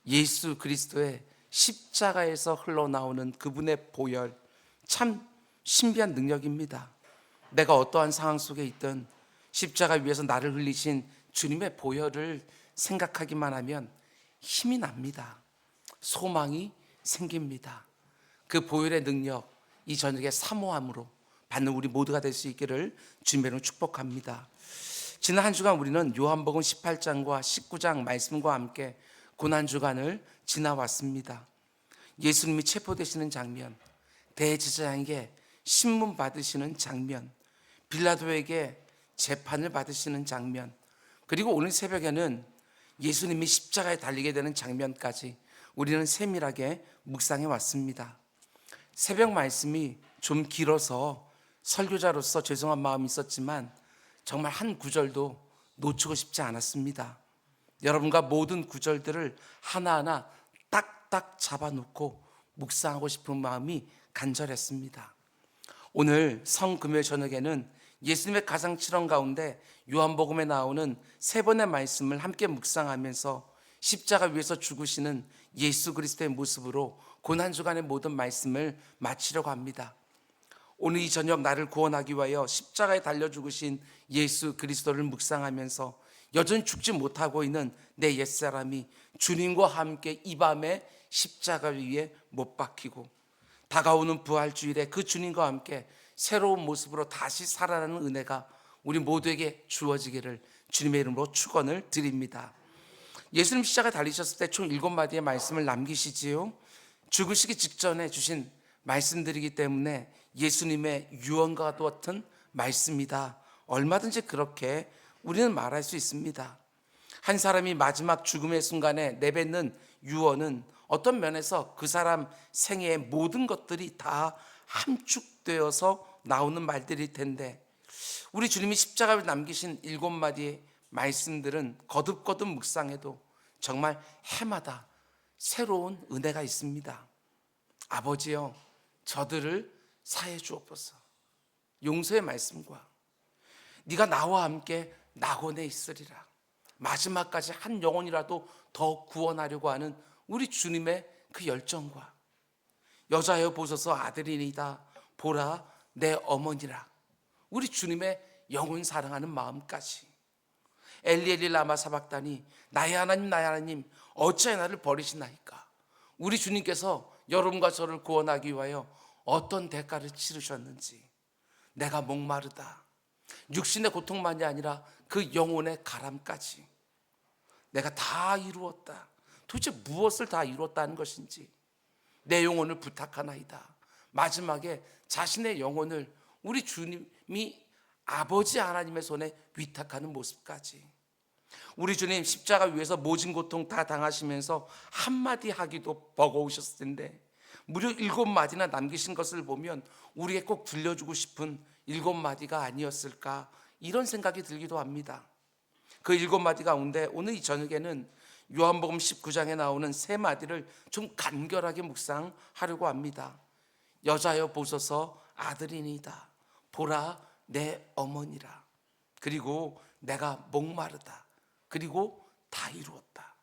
예수 그리스도의 십자가에서 흘러나오는 그분의 보혈, 참 신비한 능력입니다. 내가 어떠한 상황 속에 있든 십자가 위에서 나를 흘리신 주님의 보혈을 생각하기만 하면 힘이 납니다. 소망이 생깁니다. 그 보혈의 능력, 이 저녁에 사모함으로 받는 우리 모두가 될 수 있기를 주님으로 축복합니다. 지난 한 주간 우리는 요한복음 18장과 19장 말씀과 함께 고난주간을 지나왔습니다. 예수님이 체포되시는 장면, 대제사장에게 신문 받으시는 장면, 빌라도에게 재판을 받으시는 장면, 그리고 오늘 새벽에는 예수님이 십자가에 달리게 되는 장면까지 우리는 세밀하게 묵상해 왔습니다. 새벽 말씀이 좀 길어서 설교자로서 죄송한 마음이 있었지만 정말 한 구절도 놓치고 싶지 않았습니다. 여러분과 모든 구절들을 하나하나 딱딱 잡아놓고 묵상하고 싶은 마음이 간절했습니다. 오늘 성금요일 저녁에는 예수님의 가상칠언 가운데 요한복음에 나오는 세 번의 말씀을 함께 묵상하면서 십자가 위에서 죽으시는 예수 그리스도의 모습으로 고난주간의 모든 말씀을 마치려고 합니다. 오늘 이 저녁 나를 구원하기 위하여 십자가에 달려 죽으신 예수 그리스도를 묵상하면서 여전히 죽지 못하고 있는 내 옛사람이 주님과 함께 이 밤에 십자가 위에 못 박히고 다가오는 부활주일에 그 주님과 함께 새로운 모습으로 다시 살아나는 은혜가 우리 모두에게 주어지기를 주님의 이름으로 축원을 드립니다. 예수님 십자가에 달리셨을 때 총 7마디의 말씀을 남기시지요. 죽으시기 직전에 주신 말씀들이기 때문에 예수님의 유언과 같은 말씀이다, 얼마든지 그렇게 우리는 말할 수 있습니다. 한 사람이 마지막 죽음의 순간에 내뱉는 유언은 어떤 면에서 그 사람 생애의 모든 것들이 다 함축되어서 나오는 말들일 텐데, 우리 주님이 십자가에 남기신 7마디의 말씀들은 거듭거듭 묵상해도 정말 해마다 새로운 은혜가 있습니다. 아버지여, 저들을 사해 주옵소서. 용서의 말씀과 네가 나와 함께 낙원에 있으리라, 마지막까지 한 영혼이라도 더 구원하려고 하는 우리 주님의 그 열정과 여자여 보소서 아들이니다, 보라 내 어머니라, 우리 주님의 영혼 사랑하는 마음까지, 엘리 엘리 라마 사박다니, 나의 하나님 나의 하나님 어찌하여 나를 버리시나이까, 우리 주님께서 여러분과 저를 구원하기 위하여 어떤 대가를 치르셨는지, 내가 목마르다, 육신의 고통만이 아니라 그 영혼의 가람까지 내가 다 이루었다. 도대체 무엇을 다 이루었다는 것인지 내 영혼을 부탁하나이다. 마지막에 자신의 영혼을 우리 주님이 아버지 하나님의 손에 위탁하는 모습까지, 우리 주님 십자가 위에서 모진 고통 다 당하시면서 한마디 하기도 버거우셨을 텐데 무려 7마디나 남기신 것을 보면 우리에게 꼭 들려주고 싶은 7마디가 아니었을까, 이런 생각이 들기도 합니다. 그 7마디 가운데 오늘 이 저녁에는 요한복음 19장에 나오는 3마디를 좀 간결하게 묵상하려고 합니다. 여자여 보소서 아들이니다, 보라 내 어머니라, 그리고 내가 목마르다, 그리고 다 이루었다.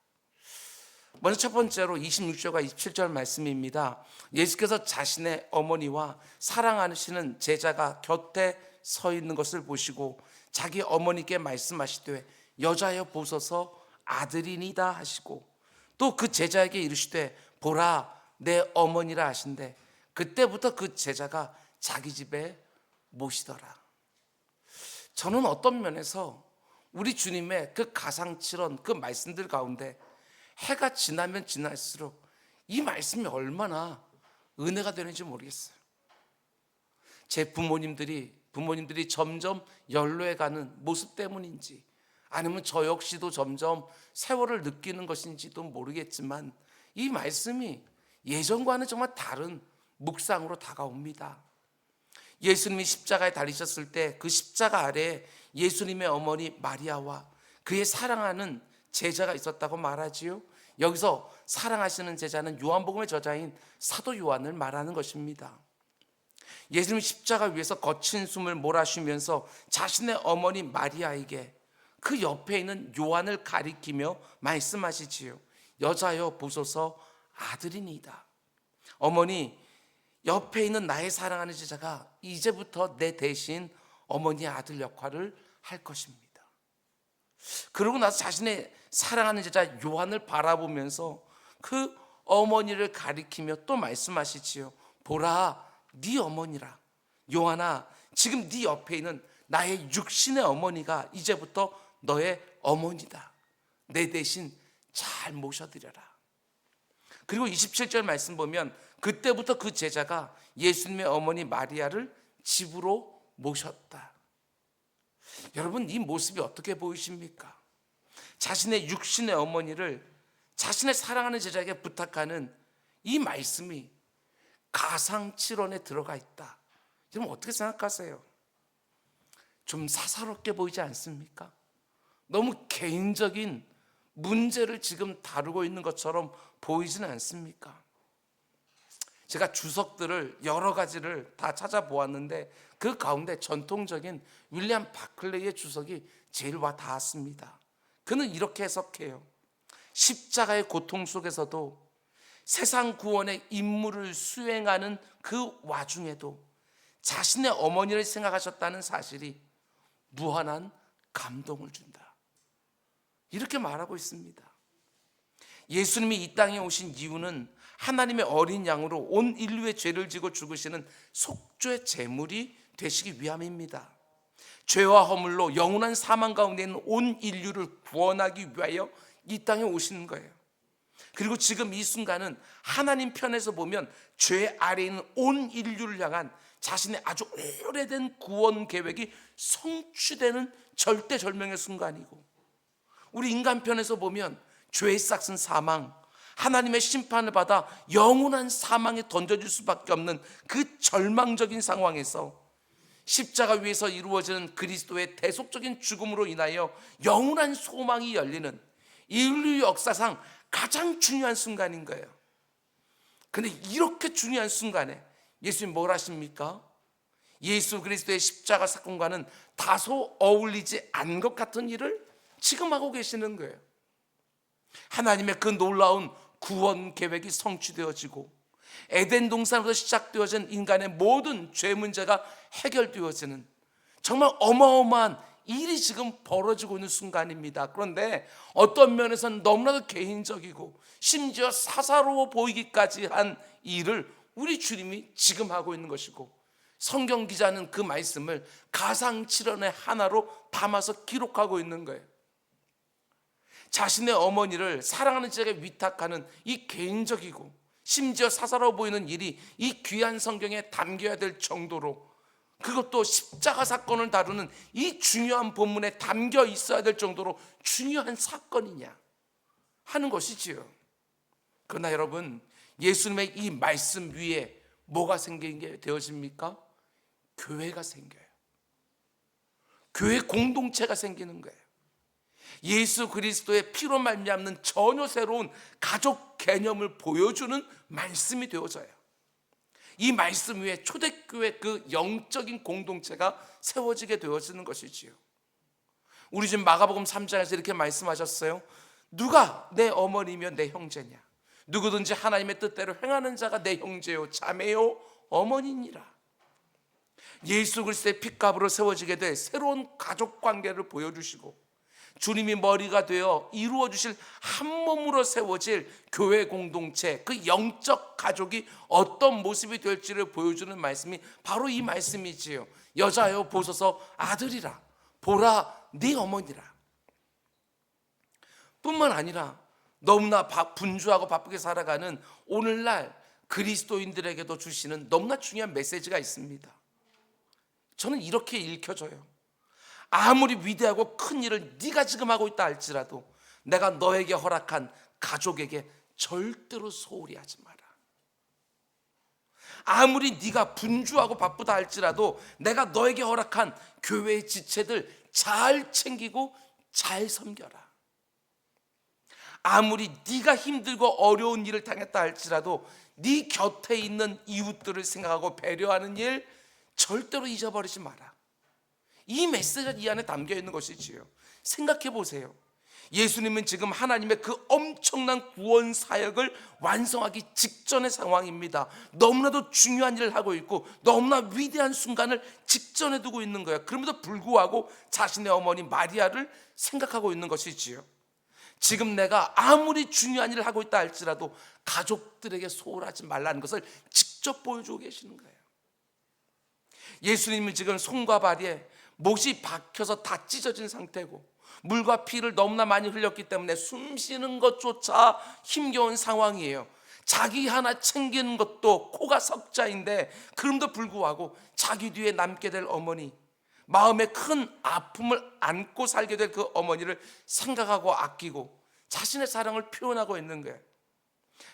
먼저 첫 번째로 26절과 27절 말씀입니다. 예수께서 자신의 어머니와 사랑하시는 제자가 곁에 서 있는 것을 보시고 자기 어머니께 말씀하시되 여자여 보소서 아들이니다 하시고, 또 그 제자에게 이르시되 보라 내 어머니라 하신대, 그때부터 그 제자가 자기 집에 모시더라. 저는 어떤 면에서 우리 주님의 그 가상칠언 그 말씀들 가운데 해가 지나면 지날수록 이 말씀이 얼마나 은혜가 되는지 모르겠어요. 제 부모님들이 점점 연로해가는 모습 때문인지, 아니면 저 역시도 점점 세월을 느끼는 것인지도 모르겠지만 이 말씀이 예전과는 정말 다른 묵상으로 다가옵니다. 예수님이 십자가에 달리셨을 때 그 십자가 아래에 예수님의 어머니 마리아와 그의 사랑하는 제자가 있었다고 말하지요. 여기서 사랑하시는 제자는 요한복음의 저자인 사도 요한을 말하는 것입니다. 예수님이 십자가 위에서 거친 숨을 몰아쉬면서 자신의 어머니 마리아에게 그 옆에 있는 요한을 가리키며 말씀하시지요. 여자여 보소서 아들이니이다. 어머니, 옆에 있는 나의 사랑하는 제자가 이제부터 내 대신 어머니의 아들 역할을 할 것입니다. 그러고 나서 자신의 사랑하는 제자 요한을 바라보면서 그 어머니를 가리키며 또 말씀하시지요. 보라, 네 어머니라. 요한아, 지금 네 옆에 있는 나의 육신의 어머니가 이제부터 너의 어머니다. 내 대신 잘 모셔드려라. 그리고 27절 말씀 보면 그때부터 그 제자가 예수님의 어머니 마리아를 집으로 모셨다. 여러분, 이 모습이 어떻게 보이십니까? 자신의 육신의 어머니를 자신의 사랑하는 제자에게 부탁하는 이 말씀이 가상칠언에 들어가 있다. 여러분, 어떻게 생각하세요? 좀 사사롭게 보이지 않습니까? 너무 개인적인 문제를 지금 다루고 있는 것처럼 보이지는 않습니까? 제가 주석들을 여러 가지를 다 찾아보았는데 그 가운데 전통적인 윌리엄 바클레이의 주석이 제일 와 닿았습니다. 그는 이렇게 해석해요. 십자가의 고통 속에서도 세상 구원의 임무를 수행하는 그 와중에도 자신의 어머니를 생각하셨다는 사실이 무한한 감동을 준다. 이렇게 말하고 있습니다. 예수님이 이 땅에 오신 이유는 하나님의 어린 양으로 온 인류의 죄를 지고 죽으시는 속죄 제물이 되시기 위함입니다. 죄와 허물로 영원한 사망 가운데 있는 온 인류를 구원하기 위하여 이 땅에 오시는 거예요. 그리고 지금 이 순간은 하나님 편에서 보면 죄 아래에 있는 온 인류를 향한 자신의 아주 오래된 구원 계획이 성취되는 절대절명의 순간이고, 우리 인간 편에서 보면 죄의 싹슨 사망, 하나님의 심판을 받아 영원한 사망에 던져질 수밖에 없는 그 절망적인 상황에서 십자가 위에서 이루어지는 그리스도의 대속적인 죽음으로 인하여 영원한 소망이 열리는 인류 역사상 가장 중요한 순간인 거예요. 근데 이렇게 중요한 순간에 예수님 뭘 하십니까? 예수 그리스도의 십자가 사건과는 다소 어울리지 않은 것 같은 일을 지금 하고 계시는 거예요. 하나님의 그 놀라운 구원 계획이 성취되어지고 에덴 동산에서 시작되어진 인간의 모든 죄 문제가 해결되어지는 정말 어마어마한 일이 지금 벌어지고 있는 순간입니다. 그런데 어떤 면에서는 너무나도 개인적이고 심지어 사사로워 보이기까지 한 일을 우리 주님이 지금 하고 있는 것이고, 성경 기자는 그 말씀을 가상칠언의 하나로 담아서 기록하고 있는 거예요. 자신의 어머니를 사랑하는 자에게 위탁하는 이 개인적이고 심지어 사사로워 보이는 일이 이 귀한 성경에 담겨야 될 정도로, 그것도 십자가 사건을 다루는 이 중요한 본문에 담겨 있어야 될 정도로 중요한 사건이냐 하는 것이지요. 그러나 여러분, 예수님의 이 말씀 위에 뭐가 생기게 되어집니까? 교회가 생겨요. 교회 공동체가 생기는 거예요. 예수 그리스도의 피로 말미암는 전혀 새로운 가족 개념을 보여주는 말씀이 되어져요. 이 말씀 위에 초대교회 그 영적인 공동체가 세워지게 되어지는 것이지요. 우리 집 마가복음 3장에서 이렇게 말씀하셨어요. 누가 내 어머니며 내 형제냐? 누구든지 하나님의 뜻대로 행하는 자가 내 형제요 자매요 어머니니라. 예수 그리스도의 핏값으로 세워지게 될 새로운 가족 관계를 보여주시고, 주님이 머리가 되어 이루어 주실 한 몸으로 세워질 교회 공동체, 그 영적 가족이 어떤 모습이 될지를 보여주는 말씀이 바로 이 말씀이지요. 여자여 보소서 아들이라. 보라 네 어머니라. 뿐만 아니라 너무나 분주하고 바쁘게 살아가는 오늘날 그리스도인들에게도 주시는 너무나 중요한 메시지가 있습니다. 저는 이렇게 읽혀져요. 아무리 위대하고 큰 일을 네가 지금 하고 있다 할지라도 내가 너에게 허락한 가족에게 절대로 소홀히 하지 마라. 아무리 네가 분주하고 바쁘다 할지라도 내가 너에게 허락한 교회의 지체들 잘 챙기고 잘 섬겨라. 아무리 네가 힘들고 어려운 일을 당했다 할지라도 네 곁에 있는 이웃들을 생각하고 배려하는 일 절대로 잊어버리지 마라. 이 메시지가 이 안에 담겨 있는 것이지요. 생각해 보세요. 예수님은 지금 하나님의 그 엄청난 구원 사역을 완성하기 직전의 상황입니다. 너무나도 중요한 일을 하고 있고 너무나 위대한 순간을 직전에 두고 있는 거예요. 그럼에도 불구하고 자신의 어머니 마리아를 생각하고 있는 것이지요. 지금 내가 아무리 중요한 일을 하고 있다 할지라도 가족들에게 소홀하지 말라는 것을 직접 보여주고 계시는 거예요. 예수님은 지금 손과 발에 못이 박혀서 다 찢어진 상태고 물과 피를 너무나 많이 흘렸기 때문에 숨 쉬는 것조차 힘겨운 상황이에요. 자기 하나 챙기는 것도 코가 석자인데 그럼에도 불구하고 자기 뒤에 남게 될 어머니, 마음에 큰 아픔을 안고 살게 될 그 어머니를 생각하고 아끼고 자신의 사랑을 표현하고 있는 거예요.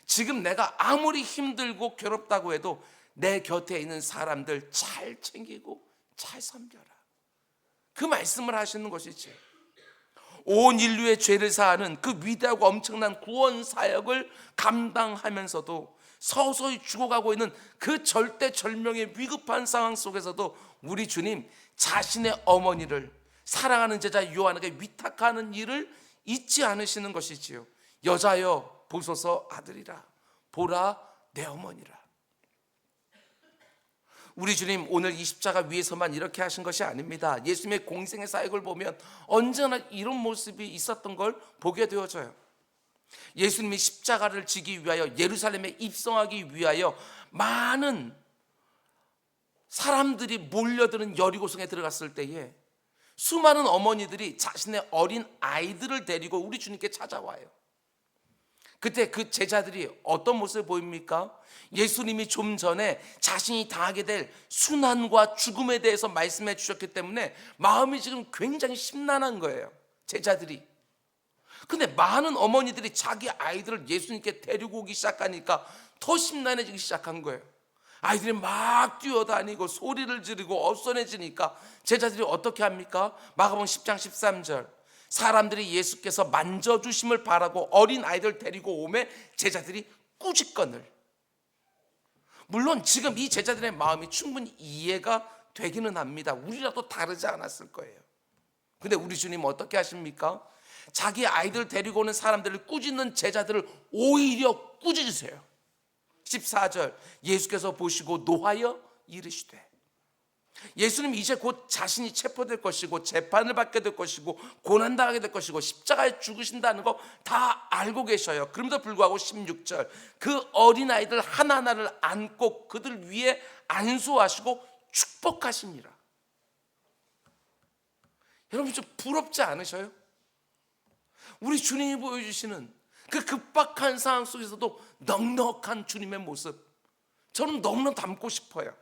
지금 내가 아무리 힘들고 괴롭다고 해도 내 곁에 있는 사람들 잘 챙기고 잘 섬겨라. 그 말씀을 하시는 것이지. 온 인류의 죄를 사하는 그 위대하고 엄청난 구원 사역을 감당하면서도 서서히 죽어가고 있는 그 절대절명의 위급한 상황 속에서도 우리 주님 자신의 어머니를 사랑하는 제자 요한에게 위탁하는 일을 잊지 않으시는 것이지요. 여자여 보소서 아들이라, 보라 내 어머니라. 우리 주님 오늘 이 십자가 위에서만 이렇게 하신 것이 아닙니다. 예수님의 공생의 사역을 보면 언제나 이런 모습이 있었던 걸 보게 되어져요. 예수님이 십자가를 지기 위하여 예루살렘에 입성하기 위하여 많은 사람들이 몰려드는 여리고성에 들어갔을 때에 수많은 어머니들이 자신의 어린 아이들을 데리고 우리 주님께 찾아와요. 그때 그 제자들이 어떤 모습을 보입니까? 예수님이 좀 전에 자신이 당하게 될 순환과 죽음에 대해서 말씀해 주셨기 때문에 마음이 지금 굉장히 심란한 거예요, 제자들이. 근데 많은 어머니들이 자기 아이들을 예수님께 데리고 오기 시작하니까 더 심란해지기 시작한 거예요. 아이들이 막 뛰어다니고 소리를 지르고 어수선해지니까 제자들이 어떻게 합니까? 마가복음 10장 13절 사람들이 예수께서 만져주심을 바라고 어린 아이들 데리고 오매 제자들이 꾸짖거늘. 물론 지금 이 제자들의 마음이 충분히 이해가 되기는 합니다. 우리라도 다르지 않았을 거예요. 근데 우리 주님 어떻게 하십니까? 자기 아이들 데리고 오는 사람들을 꾸짖는 제자들을 오히려 꾸짖으세요. 14절 예수께서 보시고 노하여 이르시되. 예수님 이제 곧 자신이 체포될 것이고 재판을 받게 될 것이고 고난당하게 될 것이고 십자가에 죽으신다는 거 다 알고 계셔요. 그럼에도 불구하고 16절 그 어린아이들 하나하나를 안고 그들 위에 안수하시고 축복하십니다. 여러분 좀 부럽지 않으셔요? 우리 주님이 보여주시는 그 급박한 상황 속에서도 넉넉한 주님의 모습, 저는 너무나 닮고 싶어요.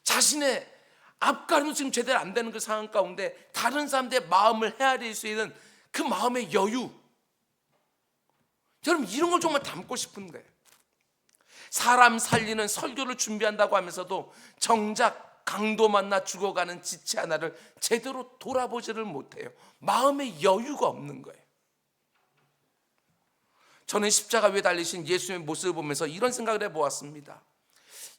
자신의 앞가림도 지금 제대로 안 되는 그 상황 가운데 다른 사람들의 마음을 헤아릴 수 있는 그 마음의 여유, 여러분 이런 걸 정말 닮고 싶은 거예요. 사람 살리는 설교를 준비한다고 하면서도 정작 강도 만나 죽어가는 지체 하나를 제대로 돌아보지를 못해요. 마음의 여유가 없는 거예요. 저는 십자가 위에 달리신 예수님의 모습을 보면서 이런 생각을 해보았습니다.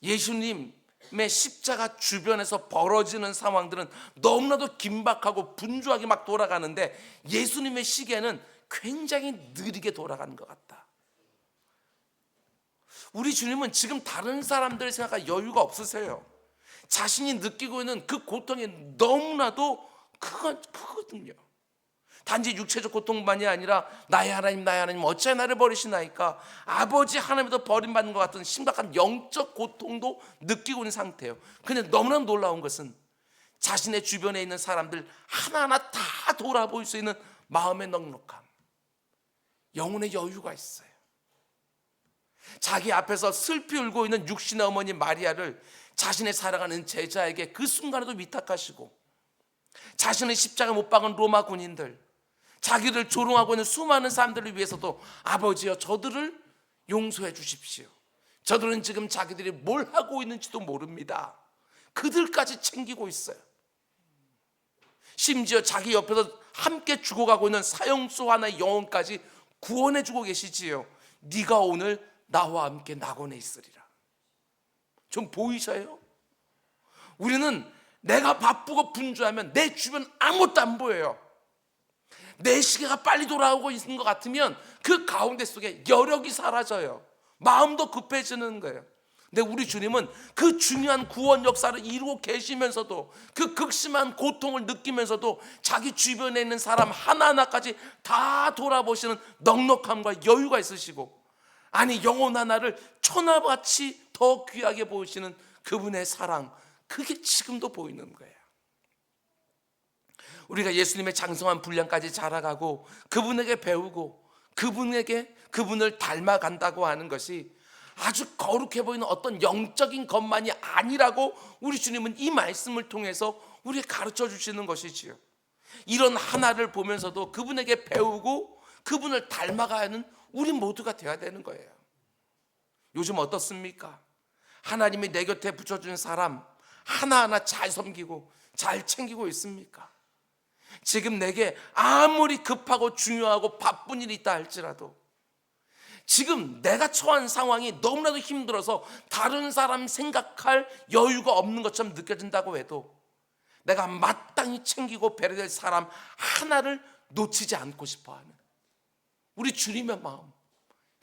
예수님의 십자가 주변에서 벌어지는 상황들은 너무나도 긴박하고 분주하게 막 돌아가는데 예수님의 시계는 굉장히 느리게 돌아가는 것 같다. 우리 주님은 지금 다른 사람들을 생각할 여유가 없으세요. 자신이 느끼고 있는 그 고통이 너무나도 크거든요. 단지 육체적 고통만이 아니라 나의 하나님 어찌 나를 버리시나이까, 아버지 하나님도 버림받는 것 같은 심각한 영적 고통도 느끼고 있는 상태예요. 근데 너무나 놀라운 것은 자신의 주변에 있는 사람들 하나하나 다 돌아볼 수 있는 마음의 넉넉함, 영혼의 여유가 있어요. 자기 앞에서 슬피 울고 있는 육신의 어머니 마리아를 자신의 사랑하는 제자에게 그 순간에도 위탁하시고, 자신의 십자가 못 박은 로마 군인들, 자기를 조롱하고 있는 수많은 사람들을 위해서도 아버지여 저들을 용서해 주십시오. 저들은 지금 자기들이 뭘 하고 있는지도 모릅니다. 그들까지 챙기고 있어요. 심지어 자기 옆에서 함께 죽어가고 있는 사형수 하나의 영혼까지 구원해 주고 계시지요. 네가 오늘 나와 함께 낙원에 있으리라. 좀 보이셔요? 우리는 내가 바쁘고 분주하면 내 주변 아무것도 안 보여요. 내 시계가 빨리 돌아오고 있는 것 같으면 그 가운데 속에 여력이 사라져요. 마음도 급해지는 거예요. 근데 우리 주님은 그 중요한 구원 역사를 이루고 계시면서도 그 극심한 고통을 느끼면서도 자기 주변에 있는 사람 하나하나까지 다 돌아보시는 넉넉함과 여유가 있으시고, 아니 영혼 하나를 천하같이 더 귀하게 보시는 그분의 사랑, 그게 지금도 보이는 거예요. 우리가 예수님의 장성한 분량까지 자라가고 그분에게 배우고 그분을 닮아간다고 하는 것이 아주 거룩해 보이는 어떤 영적인 것만이 아니라고 우리 주님은 이 말씀을 통해서 우리에게 가르쳐 주시는 것이지요. 이런 하나를 보면서도 그분에게 배우고 그분을 닮아가는 우리 모두가 되어야 되는 거예요. 요즘 어떻습니까? 하나님이 내 곁에 붙여준 사람 하나하나 잘 섬기고 잘 챙기고 있습니까? 지금 내게 아무리 급하고 중요하고 바쁜 일이 있다 할지라도, 지금 내가 처한 상황이 너무나도 힘들어서 다른 사람 생각할 여유가 없는 것처럼 느껴진다고 해도 내가 마땅히 챙기고 배려될 사람 하나를 놓치지 않고 싶어하는 우리 주님의 마음,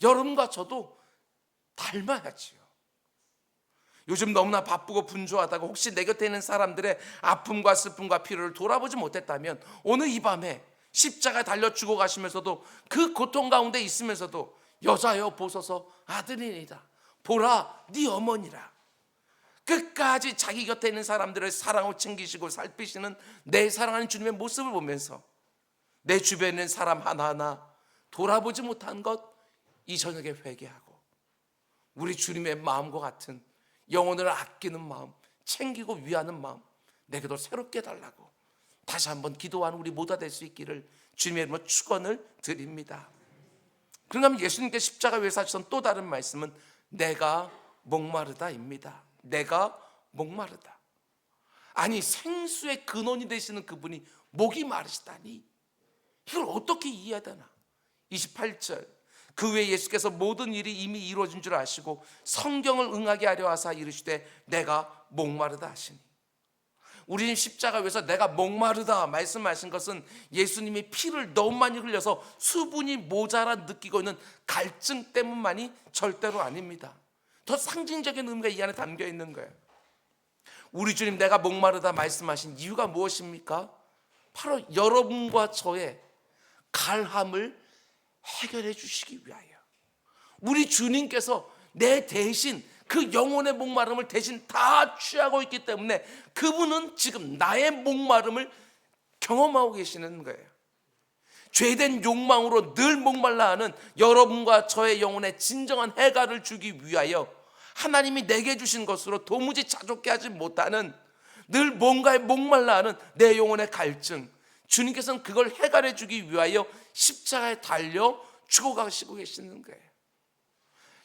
여러분과 저도 닮아야지요. 요즘 너무나 바쁘고 분주하다고 혹시 내 곁에 있는 사람들의 아픔과 슬픔과 필요를 돌아보지 못했다면, 오늘 이 밤에 십자가에 달려 죽어가시면서도 그 고통 가운데 있으면서도 여자여 보소서 아들이니이다, 보라 네 어머니라, 끝까지 자기 곁에 있는 사람들을 사랑하고 챙기시고 살피시는 내 사랑하는 주님의 모습을 보면서 내 주변에 있는 사람 하나하나 돌아보지 못한 것 이 저녁에 회개하고 우리 주님의 마음과 같은 영혼을 아끼는 마음, 챙기고 위하는 마음 내게도 새롭게 달라고 다시 한번 기도하는 우리 모두가 될 수 있기를 주님의 이름으로 축원을 드립니다. 그러면 예수님께 십자가 위에서 하셨던 또 다른 말씀은 내가 목마르다입니다. 내가 목마르다. 아니 생수의 근원이 되시는 그분이 목이 마르시다니, 이걸 어떻게 이해해야 되나? 28절, 그 후에 예수께서 모든 일이 이미 이루어진 줄 아시고 성경을 응하게 하려 하사 이르시되 내가 목마르다 하시니. 우리는 십자가 위에서 내가 목마르다 말씀하신 것은 예수님이 피를 너무 많이 흘려서 수분이 모자라 느끼고 있는 갈증 때문만이 절대로 아닙니다. 더 상징적인 의미가 이 안에 담겨 있는 거예요. 우리 주님 내가 목마르다 말씀하신 이유가 무엇입니까? 바로 여러분과 저의 갈함을 해결해 주시기 위하여. 우리 주님께서 내 대신 그 영혼의 목마름을 대신 다 취하고 있기 때문에 그분은 지금 나의 목마름을 경험하고 계시는 거예요. 죄된 욕망으로 늘 목말라 하는 여러분과 저의 영혼에 진정한 해갈을 주기 위하여 하나님이 내게 주신 것으로 도무지 자족케 하지 못하는 늘 뭔가에 목말라 하는 내 영혼의 갈증, 주님께서는 그걸 해결해 주기 위하여 십자가에 달려 죽어가시고 계시는 거예요.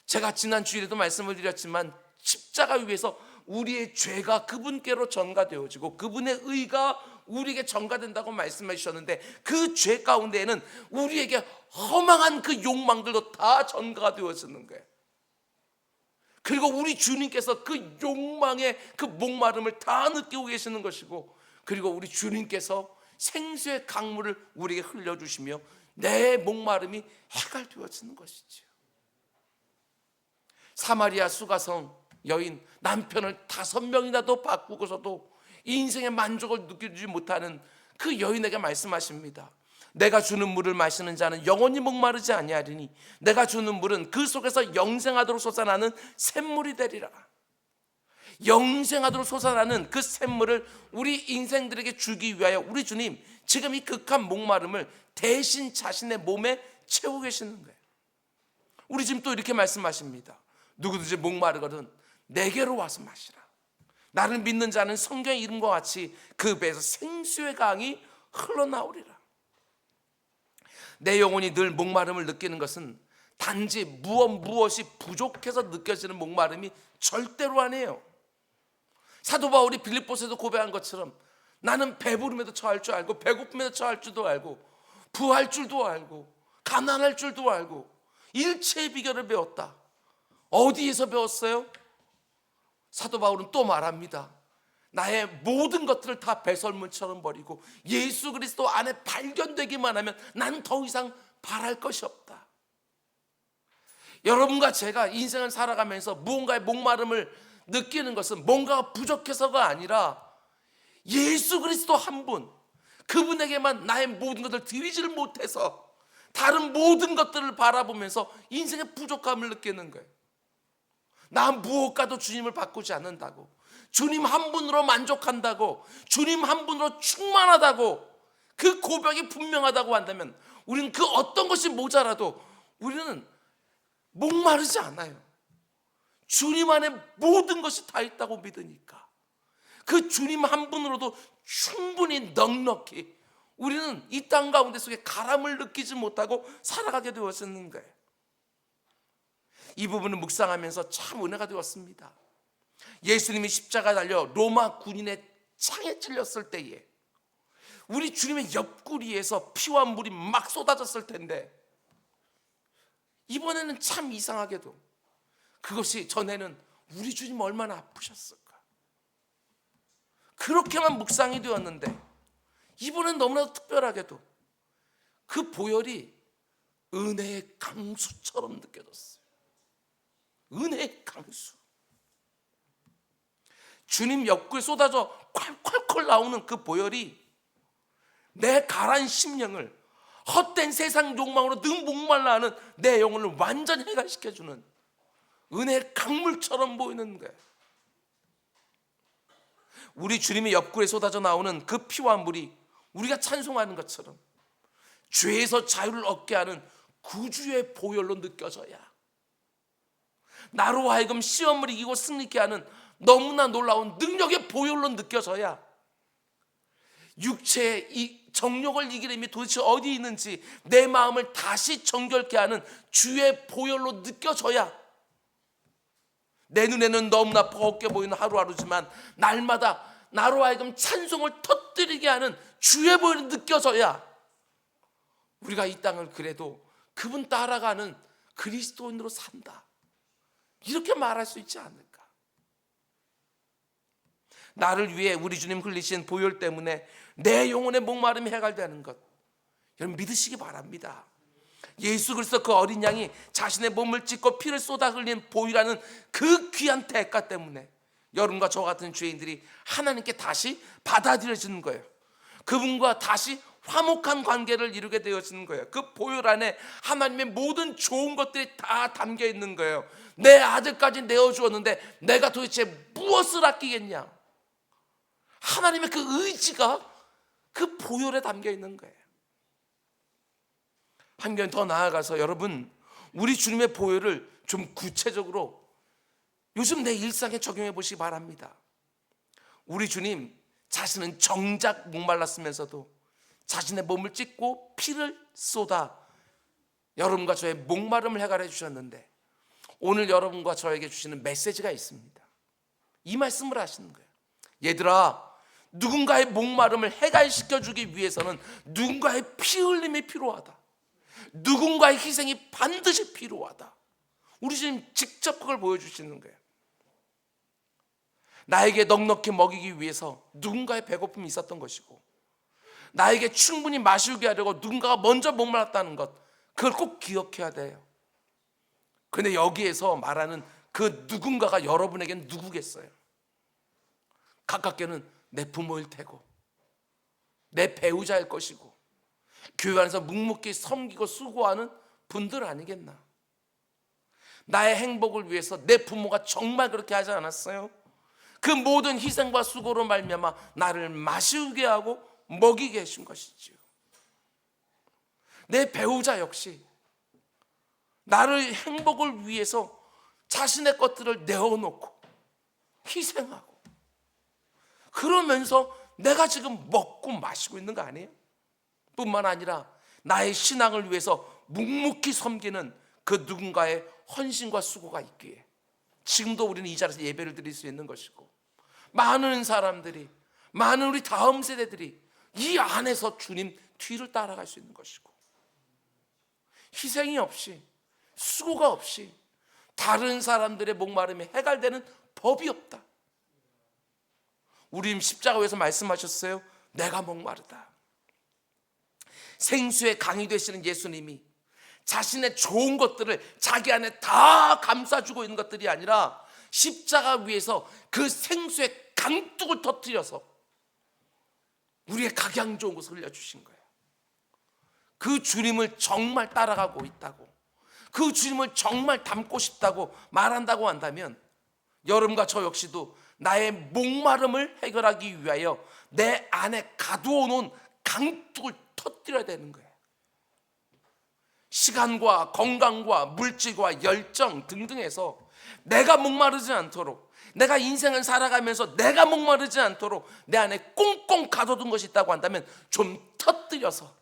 제가 지난 주일에도 말씀을 드렸지만 십자가 위에서 우리의 죄가 그분께로 전가되어지고 그분의 의가 우리에게 전가된다고 말씀해 주셨는데, 그 죄 가운데에는 우리에게 허망한 그 욕망들도 다 전가가 되어지는 거예요. 그리고 우리 주님께서 그 욕망의 그 목마름을 다 느끼고 계시는 것이고, 그리고 우리 주님께서 생수의 강물을 우리에게 흘려주시며 내 목마름이 해결되어지는 것이지요. 사마리아 수가성 여인, 남편을 5명이나도 바꾸고서도 인생의 만족을 느끼지 못하는 그 여인에게 말씀하십니다. 내가 주는 물을 마시는 자는 영원히 목마르지 아니하리니 내가 주는 물은 그 속에서 영생하도록 솟아나는 샘물이 되리라. 영생하도록 솟아나는 그 샘물을 우리 인생들에게 주기 위하여 우리 주님 지금 이 극한 목마름을 대신 자신의 몸에 채우고 계시는 거예요. 우리 지금 또 이렇게 말씀하십니다. 누구든지 목마르거든 내게로 와서 마시라. 나를 믿는 자는 성경의 이름과 같이 그 배에서 생수의 강이 흘러나오리라. 내 영혼이 늘 목마름을 느끼는 것은 단지 무엇이 부족해서 느껴지는 목마름이 절대로 아니에요. 사도 바울이 빌립보서에서 고백한 것처럼 나는 배부름에도 처할 줄 알고 배고픔에도 처할 줄도 알고 부할 줄도 알고 가난할 줄도 알고 일체의 비결을 배웠다. 어디에서 배웠어요? 사도 바울은 또 말합니다. 나의 모든 것들을 다 배설물처럼 버리고 예수 그리스도 안에 발견되기만 하면 난 더 이상 바랄 것이 없다. 여러분과 제가 인생을 살아가면서 무언가의 목마름을 느끼는 것은 뭔가가 부족해서가 아니라 예수 그리스도 한 분, 그분에게만 나의 모든 것을 드리지를 못해서 다른 모든 것들을 바라보면서 인생의 부족함을 느끼는 거예요. 나 무엇과도 주님을 바꾸지 않는다고, 주님 한 분으로 만족한다고, 주님 한 분으로 충만하다고, 그 고백이 분명하다고 한다면 우리는 그 어떤 것이 모자라도 우리는 목마르지 않아요. 주님 안에 모든 것이 다 있다고 믿으니까 그 주님 한 분으로도 충분히 넉넉히 우리는 이 땅 가운데 속에 가람을 느끼지 못하고 살아가게 되었는 거예요. 이 부분을 묵상하면서 참 은혜가 되었습니다. 예수님이 십자가 달려 로마 군인의 창에 찔렸을 때에 우리 주님의 옆구리에서 피와 물이 막 쏟아졌을 텐데, 이번에는 참 이상하게도 그것이 전에는 우리 주님 얼마나 아프셨을까, 그렇게만 묵상이 되었는데 이번엔 너무나도 특별하게도 그 보혈이 은혜의 강수처럼 느껴졌어요. 은혜의 강수. 주님 옆구리에 쏟아져 콸콸콸 나오는 그 보혈이 내 가라앉은 심령을, 헛된 세상 욕망으로 늘 목말라 하는 내 영혼을 완전히 해결시켜주는 은혜의 강물처럼 보이는 거예요. 우리 주님의 옆구리에 쏟아져 나오는 그 피와 물이 우리가 찬송하는 것처럼 죄에서 자유를 얻게 하는 구주의 보혈로 느껴져야, 나로 하여금 시험을 이기고 승리케 하는 너무나 놀라운 능력의 보혈로 느껴져야, 육체의 이 정욕을 이기는 힘이 도대체 어디 있는지 내 마음을 다시 정결케 하는 주의 보혈로 느껴져야, 내 눈에는 너무나 버겁게 보이는 하루하루지만 날마다 나로 하여금 찬송을 터뜨리게 하는 주의 보혈이 느껴져야 우리가 이 땅을 그래도 그분 따라가는 그리스도인으로 산다, 이렇게 말할 수 있지 않을까. 나를 위해 우리 주님 흘리신 보혈 때문에 내 영혼의 목마름이 해결되는 것, 여러분 믿으시기 바랍니다. 예수 그리스도 그 어린 양이 자신의 몸을 찢고 피를 쏟아 흘린 보혈이라는 그 귀한 대가 때문에 여러분과 저 같은 죄인들이 하나님께 다시 받아들여지는 거예요. 그분과 다시 화목한 관계를 이루게 되어지는 거예요. 그 보혈 안에 하나님의 모든 좋은 것들이 다 담겨 있는 거예요. 내 아들까지 내어주었는데 내가 도대체 무엇을 아끼겠냐. 하나님의 그 의지가 그 보혈에 담겨 있는 거예요. 한 번 더 나아가서 여러분, 우리 주님의 보혈을 좀 구체적으로 요즘 내 일상에 적용해 보시기 바랍니다. 우리 주님 자신은 정작 목말랐으면서도 자신의 몸을 찢고 피를 쏟아 여러분과 저의 목마름을 해결해 주셨는데, 오늘 여러분과 저에게 주시는 메시지가 있습니다. 이 말씀을 하시는 거예요. 얘들아, 누군가의 목마름을 해결시켜 주기 위해서는 누군가의 피 흘림이 필요하다. 누군가의 희생이 반드시 필요하다. 우리 주님 직접 그걸 보여주시는 거예요. 나에게 넉넉히 먹이기 위해서 누군가의 배고픔이 있었던 것이고, 나에게 충분히 마시게 하려고 누군가가 먼저 목말랐다는 것, 그걸 꼭 기억해야 돼요. 그런데 여기에서 말하는 그 누군가가 여러분에게는 누구겠어요? 가깝게는 내 부모일 테고, 내 배우자일 것이고, 교회 안에서 묵묵히 섬기고 수고하는 분들 아니겠나. 나의 행복을 위해서 내 부모가 정말 그렇게 하지 않았어요? 그 모든 희생과 수고로 말미암아 나를 마시우게 하고 먹이게 하신 것이지요. 내 배우자 역시 나를 행복을 위해서 자신의 것들을 내어놓고 희생하고, 그러면서 내가 지금 먹고 마시고 있는 거 아니에요? 뿐만 아니라 나의 신앙을 위해서 묵묵히 섬기는 그 누군가의 헌신과 수고가 있기에 지금도 우리는 이 자리에서 예배를 드릴 수 있는 것이고, 많은 사람들이, 많은 우리 다음 세대들이 이 안에서 주님 뒤를 따라갈 수 있는 것이고, 희생이 없이, 수고가 없이 다른 사람들의 목마름이 해결되는 법이 없다. 우리 십자가 위에서 말씀하셨어요. 내가 목마르다. 생수의 강이 되시는 예수님이 자신의 좋은 것들을 자기 안에 다 감싸주고 있는 것들이 아니라 십자가 위에서 그 생수의 강둑을 터뜨려서 우리의 각양 좋은 것을 흘려주신 거예요. 그 주님을 정말 따라가고 있다고, 그 주님을 정말 닮고 싶다고 말한다고 한다면 여러분과 저 역시도 나의 목마름을 해결하기 위하여 내 안에 가두어 놓은 강둑을 터뜨려야 되는 거예요. 시간과 건강과 물질과 열정 등등에서 내가 목마르지 않도록, 내가 인생을 살아가면서 내가 목마르지 않도록 내 안에 꽁꽁 가둬둔 것이 있다고 한다면 좀 터뜨려서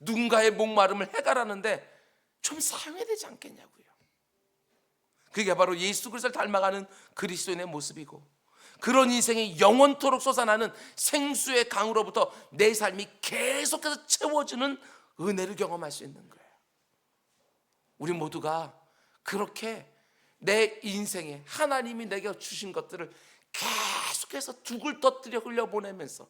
누군가의 목마름을 해결하는데 좀 사용해야 되지 않겠냐고요. 그게 바로 예수 그리스도를 닮아가는 그리스도인의 모습이고, 그런 인생이 영원토록 솟아나는 생수의 강으로부터 내 삶이 계속해서 채워지는 은혜를 경험할 수 있는 거예요. 우리 모두가 그렇게 내 인생에 하나님이 내게 주신 것들을 계속해서 둑을 터뜨려 흘려보내면서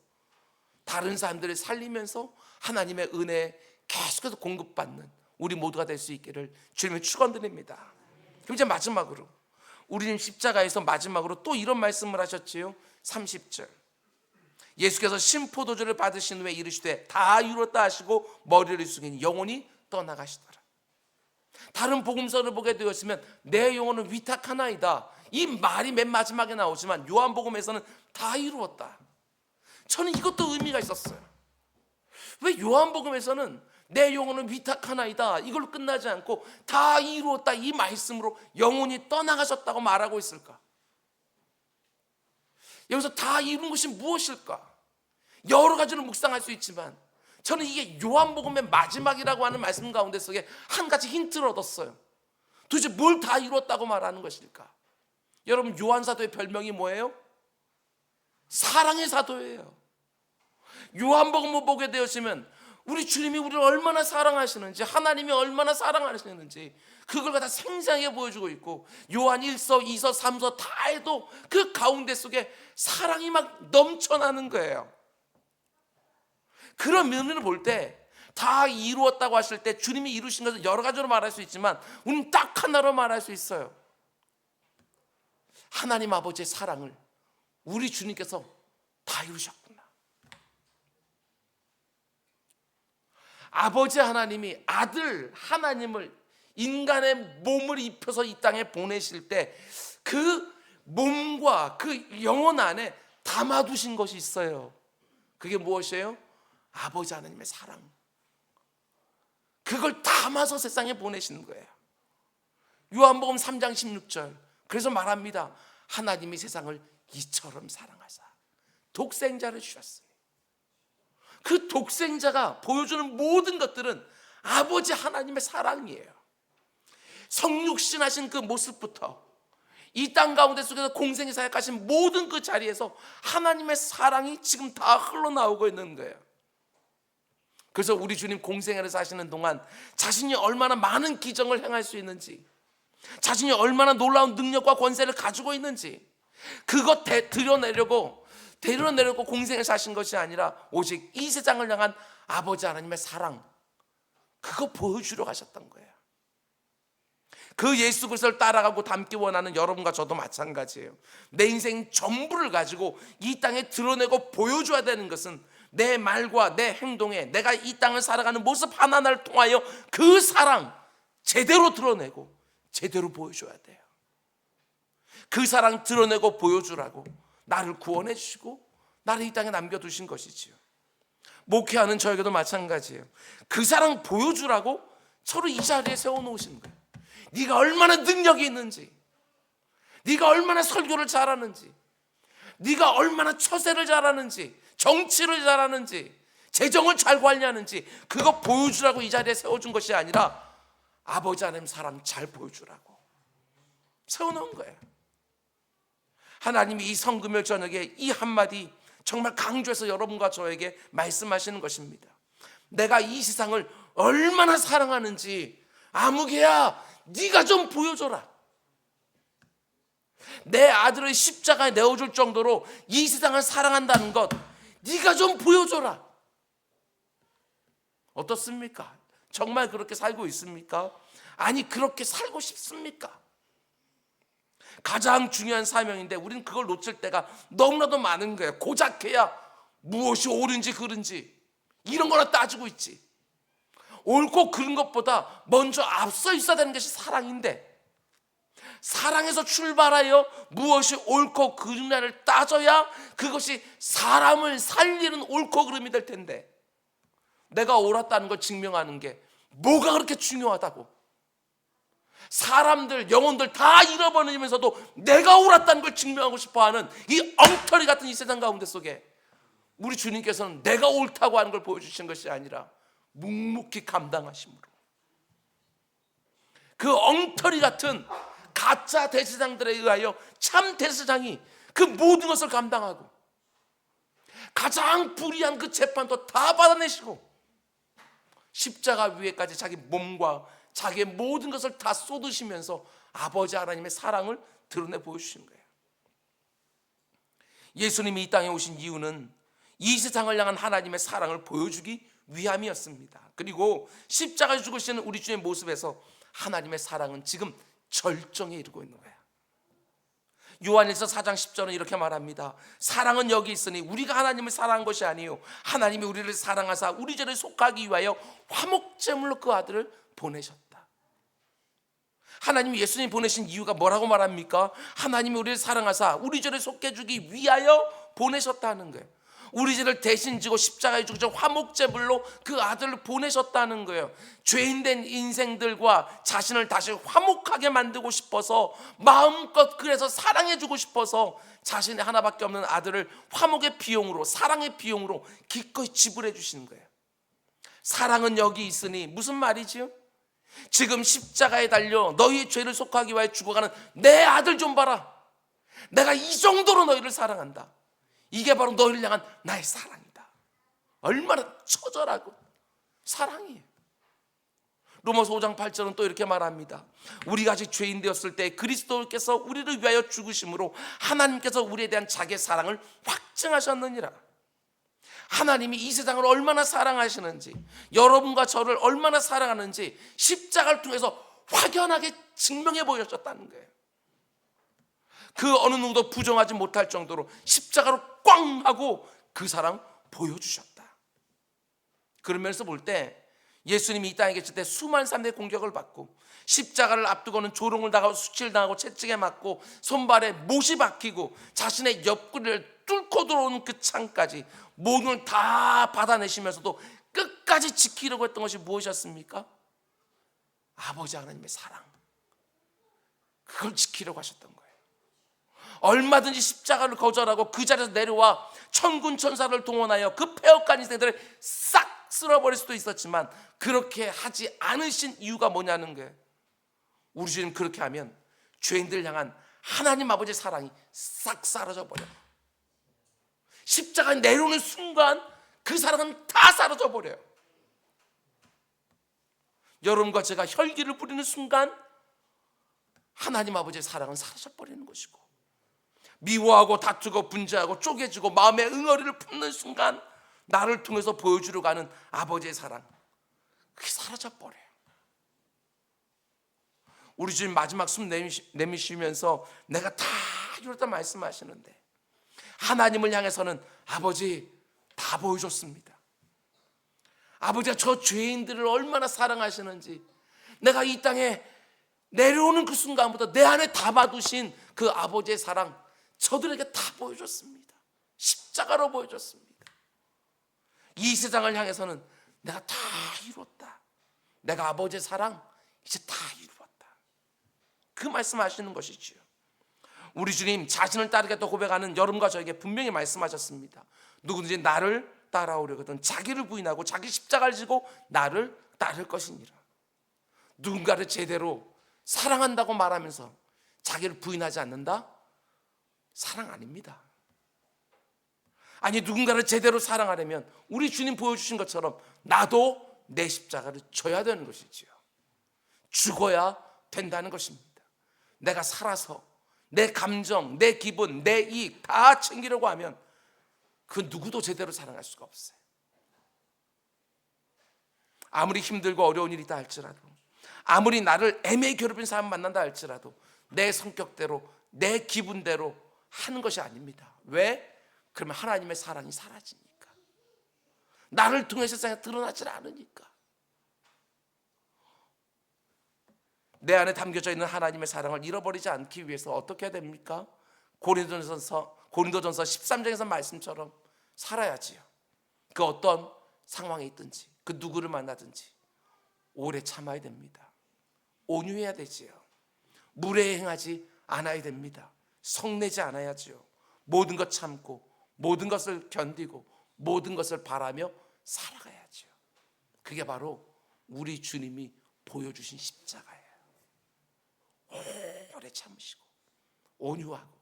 다른 사람들을 살리면서 하나님의 은혜에 계속해서 공급받는 우리 모두가 될 수 있기를 주님의 축원드립니다. 그럼 이제 마지막으로 우리는 십자가에서 마지막으로 또 이런 말씀을 하셨지요. 30절 예수께서 신포도주를 받으신 후에 이르시되 다 이루었다 하시고 머리를 숙이니 영혼이 떠나가시더라. 다른 복음서를 보게 되었으면 내 영혼은 위탁하나이다, 이 말이 맨 마지막에 나오지만 요한복음에서는 다 이루었다. 저는 이것도 의미가 있었어요. 왜 요한복음에서는 내 영혼은 위탁하나이다 이걸로 끝나지 않고 다 이루었다 이 말씀으로 영혼이 떠나가셨다고 말하고 있을까? 여기서 다 이룬 것이 무엇일까? 여러 가지로 묵상할 수 있지만 저는 이게 요한복음의 마지막이라고 하는 말씀 가운데 속에 한 가지 힌트를 얻었어요. 도대체 뭘 다 이루었다고 말하는 것일까? 여러분, 요한사도의 별명이 뭐예요? 사랑의 사도예요. 요한복음을 보게 되었으면 우리 주님이 우리를 얼마나 사랑하시는지, 하나님이 얼마나 사랑하시는지 그걸 갖다 생생하게 보여주고 있고, 요한 1서, 2서, 3서 다 해도 그 가운데 속에 사랑이 막 넘쳐나는 거예요. 그런 면을 볼 때 다 이루었다고 하실 때 주님이 이루신 것을 여러 가지로 말할 수 있지만 우리는 딱 하나로 말할 수 있어요. 하나님 아버지의 사랑을 우리 주님께서 다 이루셨구나. 아버지 하나님이 아들 하나님을 인간의 몸을 입혀서 이 땅에 보내실 때 그 몸과 그 영혼 안에 담아두신 것이 있어요. 그게 무엇이에요? 아버지 하나님의 사랑. 그걸 담아서 세상에 보내시는 거예요. 요한복음 3장 16절 그래서 말합니다. 하나님이 세상을 이처럼 사랑하사 독생자를 주셨으니, 그 독생자가 보여주는 모든 것들은 아버지 하나님의 사랑이에요. 성육신하신 그 모습부터 이 땅 가운데 속에서 공생의 사역하신 모든 그 자리에서 하나님의 사랑이 지금 다 흘러나오고 있는 거예요. 그래서 우리 주님 공생애를 사시는 동안 자신이 얼마나 많은 기적을 행할 수 있는지, 자신이 얼마나 놀라운 능력과 권세를 가지고 있는지 그것 드러내려고 공생을 사신 것이 아니라 오직 이 세상을 향한 아버지 하나님의 사랑, 그거 보여주려 가셨던 거예요. 그 예수 그리스도를 따라가고 닮기 원하는 여러분과 저도 마찬가지예요. 내 인생 전부를 가지고 이 땅에 드러내고 보여줘야 되는 것은 내 말과 내 행동에 내가 이 땅을 살아가는 모습 하나하나를 통하여 그 사랑 제대로 드러내고 제대로 보여줘야 돼요. 그 사랑 드러내고 보여주라고 나를 구원해 주시고 나를 이 땅에 남겨두신 것이지요. 목회하는 저에게도 마찬가지예요. 그 사랑 보여주라고 서로 이 자리에 세워놓으신 거예요. 네가 얼마나 능력이 있는지, 네가 얼마나 설교를 잘하는지, 네가 얼마나 처세를 잘하는지, 정치를 잘하는지, 재정을 잘 관리하는지 그거 보여주라고 이 자리에 세워준 것이 아니라 아버지 하나님 사랑 잘 보여주라고 세워놓은 거예요. 하나님이 이 성금요일 저녁에 이 한마디 정말 강조해서 여러분과 저에게 말씀하시는 것입니다. 내가 이 세상을 얼마나 사랑하는지 아무개야 네가 좀 보여줘라. 내 아들을 십자가에 내어줄 정도로 이 세상을 사랑한다는 것 네가 좀 보여줘라. 어떻습니까? 정말 그렇게 살고 있습니까? 아니, 그렇게 살고 싶습니까? 가장 중요한 사명인데 우리는 그걸 놓칠 때가 너무나도 많은 거예요. 고작해야 무엇이 옳은지 그른지 이런 거나 따지고 있지. 옳고 그른 것보다 먼저 앞서 있어야 되는 것이 사랑인데, 사랑에서 출발하여 무엇이 옳고 그르냐를 따져야 그것이 사람을 살리는 옳고 그름이 될 텐데, 내가 옳았다는 걸 증명하는 게 뭐가 그렇게 중요하다고. 사람들, 영혼들 다 잃어버리면서도 내가 옳았다는 걸 증명하고 싶어하는 이 엉터리 같은 이 세상 가운데 속에 우리 주님께서는 내가 옳다고 하는 걸 보여주신 것이 아니라 묵묵히 감당하심으로 그 엉터리 같은 가짜 대제사장들에 의하여 참 대제사장이 그 모든 것을 감당하고 가장 불의한 그 재판도 다 받아내시고 십자가 위에까지 자기 몸과 자기의 모든 것을 다 쏟으시면서 아버지 하나님의 사랑을 드러내 보여주신 거예요. 예수님이 이 땅에 오신 이유는 이 세상을 향한 하나님의 사랑을 보여주기 위함이었습니다. 그리고 십자가에 죽으시는 우리 주의 모습에서 하나님의 사랑은 지금 절정에 이르고 있는 거예요. 요한일서 4장 10절은 이렇게 말합니다. 사랑은 여기 있으니 우리가 하나님을 사랑한 것이 아니요 하나님이 우리를 사랑하사 우리 죄를 속하기 위하여 화목제물로 그 아들을 보내셨다. 하나님이 예수님 보내신 이유가 뭐라고 말합니까? 하나님이 우리를 사랑하사 우리 죄를 속해주기 위하여 보내셨다는 거예요. 우리 죄를 대신 지고 십자가에 죽으셔 화목제물로 그 아들을 보내셨다는 거예요. 죄인된 인생들과 자신을 다시 화목하게 만들고 싶어서, 마음껏 그래서 사랑해주고 싶어서 자신의 하나밖에 없는 아들을 화목의 비용으로, 사랑의 비용으로 기꺼이 지불해 주시는 거예요. 사랑은 여기 있으니 무슨 말이지요? 지금 십자가에 달려 너희의 죄를 속하기 위하여 죽어가는 내 아들 좀 봐라. 내가 이 정도로 너희를 사랑한다. 이게 바로 너희를 향한 나의 사랑이다. 얼마나 처절하고 사랑이에요. 로마서 5장 8절은 또 이렇게 말합니다. 우리가 아직 죄인 되었을 때 그리스도께서 우리를 위하여 죽으심으로 하나님께서 우리에 대한 자기의 사랑을 확증하셨느니라. 하나님이 이 세상을 얼마나 사랑하시는지, 여러분과 저를 얼마나 사랑하는지 십자가를 통해서 확연하게 증명해 보여줬다는 거예요. 그 어느 누구도 부정하지 못할 정도로 십자가로 꽝 하고 그 사랑 보여주셨다. 그러면서 볼 때 예수님이 이 땅에 계실 때 수많은 사람들의 공격을 받고 십자가를 앞두고는 조롱을 당하고 수치를 당하고 채찍에 맞고 손발에 못이 박히고 자신의 옆구리를 뚫고 들어오는 그 창까지 모든 걸 다 받아내시면서도 끝까지 지키려고 했던 것이 무엇이었습니까? 아버지 하나님의 사랑, 그걸 지키려고 하셨던 거예요. 얼마든지 십자가를 거절하고 그 자리에서 내려와 천군 천사를 동원하여 그 폐역한 인생들을 싹 쓸어버릴 수도 있었지만 그렇게 하지 않으신 이유가 뭐냐는 거예요. 우리 주님 그렇게 하면 죄인들 향한 하나님 아버지의 사랑이 싹 사라져 버려. 십자가에 내려오는 순간 그 사랑은 다 사라져 버려요. 여러분과 제가 혈기를 부리는 순간 하나님 아버지의 사랑은 사라져 버리는 것이고, 미워하고 다투고 분재하고 쪼개지고 마음의 응어리를 품는 순간 나를 통해서 보여주려고 하는 아버지의 사랑, 그게 사라져 버려요. 우리 주님 마지막 숨 내쉬면서 내가 다 이뤘다 말씀하시는데, 하나님을 향해서는 아버지 다 보여줬습니다. 아버지가 저 죄인들을 얼마나 사랑하시는지 내가 이 땅에 내려오는 그 순간부터 내 안에 담아두신 그 아버지의 사랑 저들에게 다 보여줬습니다. 십자가로 보여줬습니다. 이 세상을 향해서는 내가 다 이뤘다. 내가 아버지의 사랑 이제 다 이루었다. 그 말씀하시는 것이지요. 우리 주님 자신을 따르겠다고 고백하는 여러분과 저에게 분명히 말씀하셨습니다. 누구든지 나를 따라오려거든 자기를 부인하고 자기 십자가를 지고 나를 따를 것이니라. 누군가를 제대로 사랑한다고 말하면서 자기를 부인하지 않는다? 사랑 아닙니다. 아니, 누군가를 제대로 사랑하려면 우리 주님 보여주신 것처럼 나도 내 십자가를 져야 되는 것이지요. 죽어야 된다는 것입니다. 내가 살아서 내 감정, 내 기분, 내 이익 다 챙기려고 하면 그 누구도 제대로 사랑할 수가 없어요. 아무리 힘들고 어려운 일이다 할지라도, 아무리 나를 애매히 괴롭힌 사람 만난다 할지라도 내 성격대로, 내 기분대로 하는 것이 아닙니다. 왜? 그러면 하나님의 사랑이 사라지니까. 나를 통해 세상에 드러나질 않으니까. 내 안에 담겨져 있는 하나님의 사랑을 잃어버리지 않기 위해서 어떻게 해야 됩니까? 고린도전서 13장에서 말씀처럼 살아야지요. 그 어떤 상황에 있든지, 그 누구를 만나든지 오래 참아야 됩니다. 온유해야 되지요. 무례행하지 않아야 됩니다. 성내지 않아야지요. 모든 것 참고, 모든 것을 견디고, 모든 것을 바라며 살아가야지요. 그게 바로 우리 주님이 보여주신 십자가예요. 오래 참으시고, 온유하고,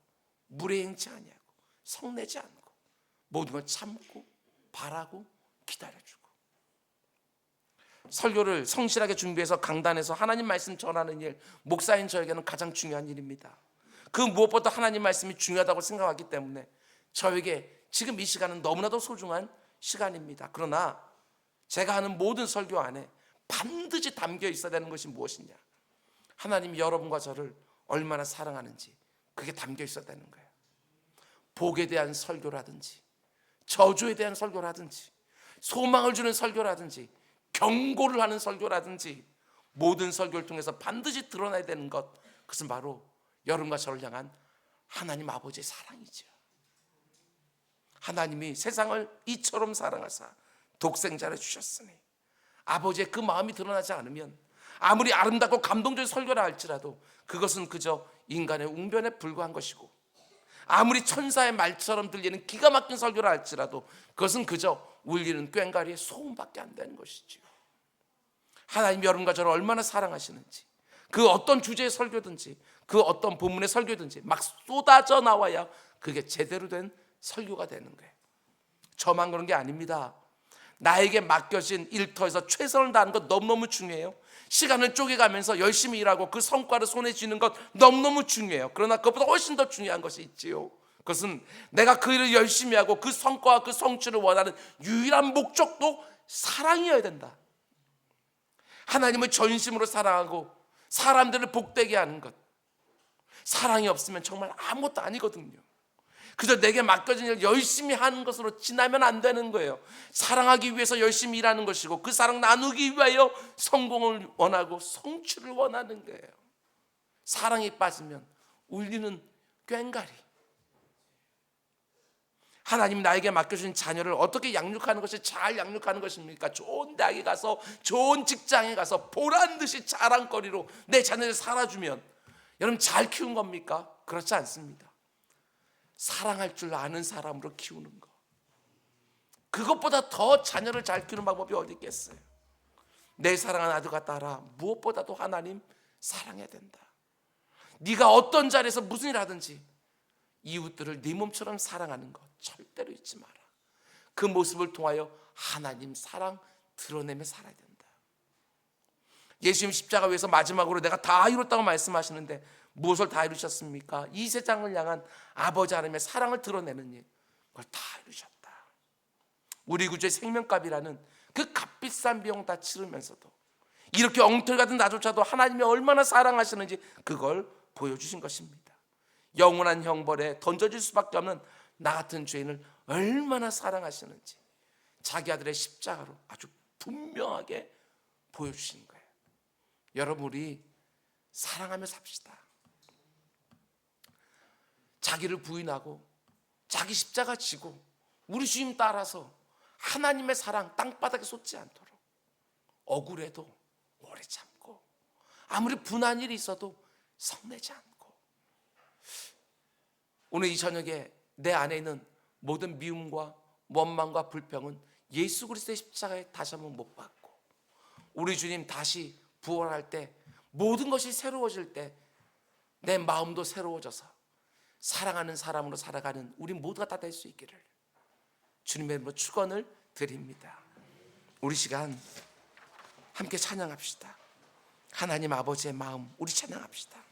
무례행치 아니하고, 성내지 않고, 모든 걸 참고, 바라고, 기다려주고. 설교를 성실하게 준비해서 강단에서 하나님 말씀 전하는 일, 목사인 저에게는 가장 중요한 일입니다. 그 무엇보다 하나님 말씀이 중요하다고 생각하기 때문에 저에게 지금 이 시간은 너무나도 소중한 시간입니다. 그러나 제가 하는 모든 설교 안에 반드시 담겨 있어야 되는 것이 무엇이냐? 하나님이 여러분과 저를 얼마나 사랑하는지 그게 담겨 있어야 되는 거예요. 복에 대한 설교라든지, 저주에 대한 설교라든지, 소망을 주는 설교라든지, 경고를 하는 설교라든지, 모든 설교를 통해서 반드시 드러나야 되는 것, 그것은 바로 여러분과 저를 향한 하나님 아버지의 사랑이죠. 하나님이 세상을 이처럼 사랑하사 독생자를 주셨으니 아버지의 그 마음이 드러나지 않으면 아무리 아름답고 감동적인 설교라 할지라도 그것은 그저 인간의 웅변에 불과한 것이고, 아무리 천사의 말처럼 들리는 기가 막힌 설교라 할지라도 그것은 그저 울리는 꽹과리의 소음밖에 안 되는 것이지요. 하나님 여러분과 저를 얼마나 사랑하시는지, 그 어떤 주제의 설교든지, 그 어떤 본문의 설교든지 막 쏟아져 나와야 그게 제대로 된 설교가 되는 거예요. 저만 그런 게 아닙니다. 나에게 맡겨진 일터에서 최선을 다하는 것 너무너무 중요해요. 시간을 쪼개가면서 열심히 일하고 그 성과를 손에 쥐는 것 너무너무 중요해요. 그러나 그것보다 훨씬 더 중요한 것이 있지요. 그것은 내가 그 일을 열심히 하고 그 성과와 그 성취를 원하는 유일한 목적도 사랑이어야 된다. 하나님을 전심으로 사랑하고 사람들을 복되게 하는 것, 사랑이 없으면 정말 아무것도 아니거든요. 그저 내게 맡겨진 일을 열심히 하는 것으로 지나면 안 되는 거예요. 사랑하기 위해서 열심히 일하는 것이고, 그 사랑 나누기 위하여 성공을 원하고 성취를 원하는 거예요. 사랑이 빠지면 울리는 꽹과리. 하나님 나에게 맡겨주신 자녀를 어떻게 양육하는 것이 잘 양육하는 것입니까? 좋은 대학에 가서, 좋은 직장에 가서 보란듯이 자랑거리로 내 자녀를 살아주면 여러분 잘 키운 겁니까? 그렇지 않습니다. 사랑할 줄 아는 사람으로 키우는 거, 그것보다 더 자녀를 잘 키우는 방법이 어디 있겠어요? 내 사랑하는 아들과 딸아, 무엇보다도 하나님 사랑해야 된다. 네가 어떤 자리에서 무슨 일 하든지 이웃들을 네 몸처럼 사랑하는 것 절대로 잊지 마라. 그 모습을 통하여 하나님 사랑 드러내며 살아야 된다. 예수님 십자가 위에서 마지막으로 내가 다 이뤘다고 말씀하시는데 무엇을 다 이루셨습니까? 이 세상을 향한 아버지 하나님의 사랑을 드러내는 일, 그걸 다 이루셨다. 우리 구주의 생명값이라는 그 값비싼 비용 다 치르면서도 이렇게 엉터리 같은 나조차도 하나님이 얼마나 사랑하시는지 그걸 보여주신 것입니다. 영원한 형벌에 던져질 수밖에 없는 나 같은 죄인을 얼마나 사랑하시는지 자기 아들의 십자가로 아주 분명하게 보여주신 거예요. 여러분, 우리 사랑하며 삽시다. 자기를 부인하고 자기 십자가 지고 우리 주님 따라서 하나님의 사랑 땅바닥에 쏟지 않도록 억울해도 오래 참고 아무리 분한 일이 있어도 성내지 않고, 오늘 이 저녁에 내 안에 있는 모든 미움과 원망과 불평은 예수 그리스도의 십자가에 다시 한번 못 박고, 우리 주님 다시 부활할 때 모든 것이 새로워질 때 내 마음도 새로워져서 사랑하는 사람으로 살아가는 우리 모두가 다 될 수 있기를 주님의 이름으로 축원을 드립니다. 우리 시간 함께 찬양합시다. 하나님 아버지의 마음 우리 찬양합시다.